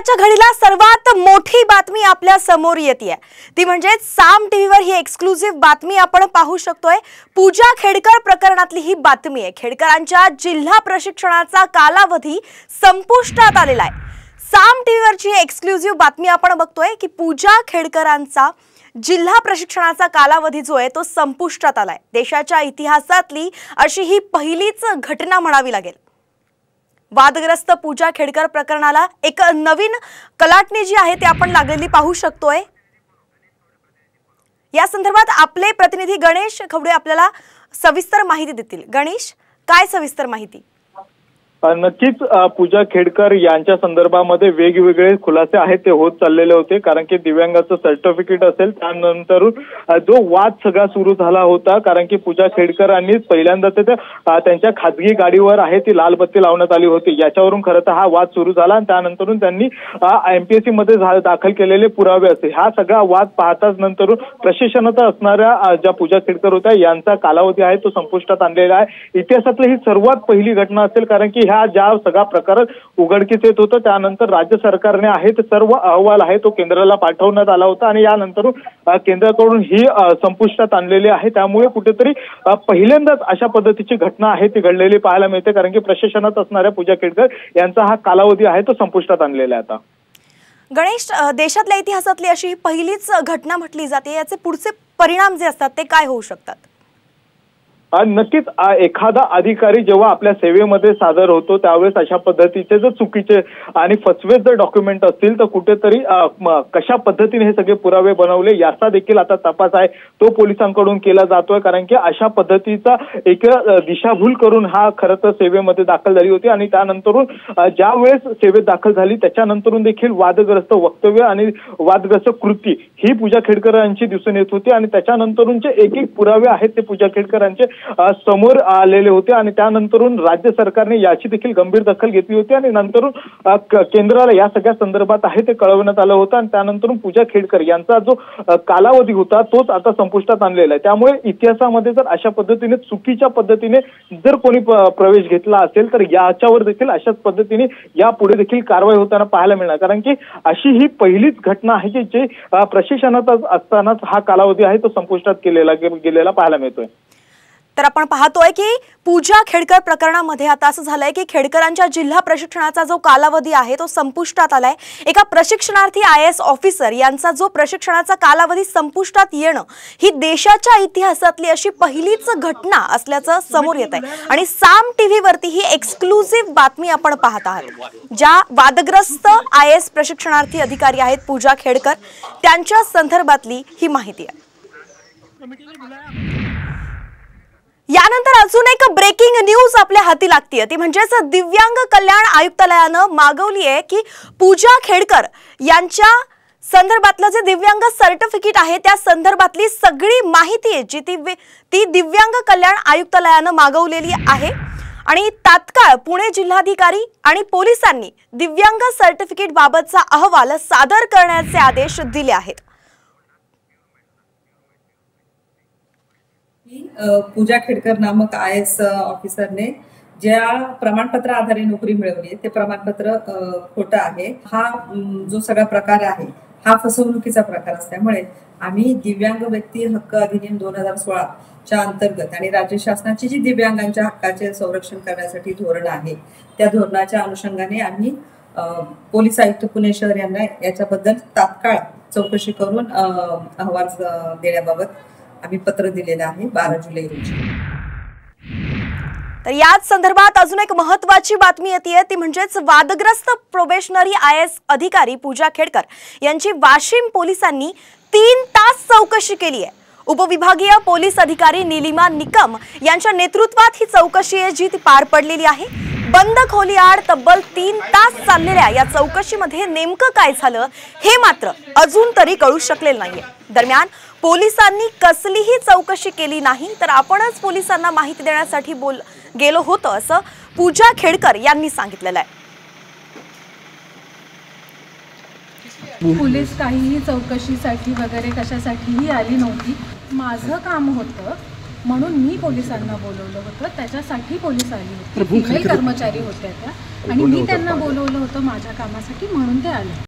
सकाळच्या घडीला सर्वात मोठी बातमी आपल्या समोर येते ती म्हणजे साम टीव्हीवर ही एक्सक्लुझिव्ह बातमी आपण पाहू शकतोय। पूजा खेडकर प्रकरणातली ही बातमी आहे। खेडकरांच्या जिल्हा प्रशिक्षणाचा कालावधी संपुष्टात आलेला आहे। साम टीव्हीवरची एक्सक्लुझिव्ह बातमी आपण बघतोय की पूजा खेडकरांचा जिल्हा प्रशिक्षणाचा कालावधी जो आहे तो संपुष्टात आलाय। देशाच्या इतिहासातली अशी ही पहिलीच घटना म्हणावी लागेल। वादग्रस्त पूजा खेडकर प्रकरणाला एक नवीन कलाटणी जी आहे ते आपण लागलेली पाहू शकतोय। या संदर्भात आपले प्रतिनिधी गणेश खवडे आपल्याला सविस्तर माहिती देतील। गणेश, काय सविस्तर माहिती? नक्कीच पूजा खेडकर यांच्या संदर्भामध्ये वेगवेगळे खुलासे आहेत ते होत चाललेले होते, कारण की दिव्यांगाचं सर्टिफिकेट असेल त्यानंतर जो वाद सगळा सुरू झाला होता, कारण की पूजा खेडकरांनी पहिल्यांदा त्यांच्या खासगी गाडीवर आहे ती लाल बत्ती लावण्यात आली होती। याच्यावरून खरं तर हा वाद सुरू झाला आणि त्यानंतरून त्यांनी एमपीएससी मध्ये दाखल केलेले पुरावे असे हा सगळा वाद पाहताच नंतर प्रशासनात असणाऱ्या ज्या पूजा खेडकर होत्या यांचा कालावधी आहे तो संपुष्टात आणलेला आहे। इतिहासातली ही सर्वात पहिली घटना असेल, कारण की ज्या सगळा प्रकार उघडकीस येत होतं त्यानंतर राज्य सरकारने आहे ते सर्व अहवाल आहे तो केंद्राला पाठवण्यात आला होता आणि यानंतर केंद्राकडून ही संपुष्टात आणलेली आहे। त्यामुळे कुठेतरी पहिल्यांदाच अशा पद्धतीची घटना आहे ती घडलेली पाहायला मिळते, कारण की प्रशासनात असणाऱ्या पूजा खेडकर यांचा हा कालावधी आहे तो संपुष्टात आणलेला आहे। आता गणेश, देशातल्या इतिहासातली अशी पहिलीच घटना म्हटली जाते, याचे पुढचे परिणाम जे असतात ते काय होऊ शकतात? नक्कीच एखादा अधिकारी जेव्हा आपल्या सेवेमध्ये सादर होतो त्यावेळेस अशा पद्धतीचे जर चुकीचे आणि फसवे जर डॉक्युमेंट असतील तर कुठेतरी कशा पद्धतीने हे सगळे पुरावे बनवले याचा देखील आता तपास आहे तो पोलिसांकडून केला जातोय, कारण की अशा पद्धतीचा एक दिशाभूल करून हा खरं तर सेवेमध्ये दाखल झाली होती आणि त्यानंतरून ज्या वेळेस सेवेत दाखल झाली त्याच्यानंतरून देखील वादग्रस्त वक्तव्य आणि वादग्रस्त कृती ही पूजा खेडकरांची दिसून येत होती आणि त्याच्यानंतरूनचे एक पुरावे आहेत ते पूजा खेडकरांचे समोर आलेले होते आणि त्यानंतरून राज्य सरकारने याची देखील गंभीर दखल घेतली होती आणि नंतरून केंद्राला या सगळ्या संदर्भात आहे ते कळवण्यात आलं होतं आणि त्यानंतरून पूजा खेडकर यांचा जो कालावधी होता तोच आता संपुष्टात आणलेला आहे। त्यामुळे इतिहासामध्ये जर अशा पद्धतीने चुकीच्या पद्धतीने जर कोणी प्रवेश घेतला असेल तर याच्यावर देखील अशाच पद्धतीने यापुढे देखील कारवाई होताना पाहायला मिळणार, कारण की अशी ही पहिलीच घटना आहे की जे प्रशासनात असतानाच हा कालावधी आहे तो संपुष्टात गेलेला पाहायला मिळतोय। तर आपण पाहतोय की पूजा खेडकर प्रकरणामध्ये आता असं झालंय की खेडकरांच्या जिल्हा प्रशिक्षणाचा जो कालावधी आहे तो संपुष्टात आलाय। एका प्रशिक्षणार्थी IAS ऑफिसर यांचा जो प्रशिक्षणाचा कालावधी संपुष्टात येणं ही देशाच्या इतिहासातली अशी पहिलीच घटना असल्याचं समोर येत आहे आणि साम टीव्हीवरती ही एक्सक्लुझिव्ह बातमी आपण पाहत आहात। ज्या वादग्रस्त IAS प्रशिक्षणार्थी अधिकारी आहेत पूजा खेडकर त्यांच्या संदर्भातली ही माहिती आहे। यानंतर अजून एक ब्रेकिंग न्यूज आपल्या हाती लागतीये ती म्हणजेच दिव्यांग कल्याण आयुक्तालयानं मागवली आहे की पूजा खेडकर यांच्या संदर्भातलं जे दिव्यांग सर्टिफिकेट आहे त्या संदर्भातली सगळी माहिती आहे जी ती दिव्यांग कल्याण आयुक्तालयानं मागवलेली आहे आणि तात्काळ पुणे जिल्हाधिकारी आणि पोलिसांनी दिव्यांग सर्टिफिकेट बाबतचा अहवाल सादर करण्याचे आदेश दिले आहेत। पूजा खेडकर नामक IAS ऑफिसरने ज्या प्रमाणपत्र आधारे नोकरी मिळवली ते प्रमाणपत्र खोटं आहे। हा जो सगळा प्रकार आहे हा फसवणुकीचा प्रकार असल्यामुळे आम्ही दिव्यांग व्यक्ती हक्क अधिनियम 2016 च्या अंतर्गत आणि राज्य शासनाची जी दिव्यांगांच्या हक्काचे संरक्षण करण्यासाठी धोरण आहे त्या धोरणाच्या अनुषंगाने आम्ही पोलीस आयुक्त पुणे शहर यांना याच्याबद्दल तात्काळ चौकशी करून अहवाल देण्याबाबत आम्ही पत्र दिलेलं आहे 12 जुलै रोजी। तर याच संदर्भात अजून एक महत्त्वाची बातमी येते ती म्हणजेच वादग्रस्त प्रोबेशनरी IAS अधिकारी पूजा खेडकर यांची वाशिम पोलिसांनी 3 तास चौकशी केली आहे। उपविभागीय पोलीस अधिकारी नीलिमा निकम यांच्या नेतृत्वात ही चौकशी आहे जी ती पार पडलेली आहे। बंद खोलीआड तब्बल 3 तास चाललेल्या या चौकशीमध्ये नेमकं काय झालं हे मात्र अजून तरी कळू शकलेलं नाहीये। दरम्यान पोलिसांनी कसलीही चौकशी केली नाही तर आपणच पोलिसांना माहिती देण्यासाठी गेलो होतो असं पूजा खेडकर यांनी सांगितलेलं आहे। पोलीस काहीही चौकशीसाठी वगैरे कशासाठीही आली नव्हती। माझं काम होतं म्हणून मी पोलिसांना बोलवलं होतं, त्याच्यासाठी पोलीस आली होती, फिमेल कर्मचारी होत्या त्या, आणि मी त्यांना बोलवलं होतं माझ्या कामासाठी म्हणून ते आले.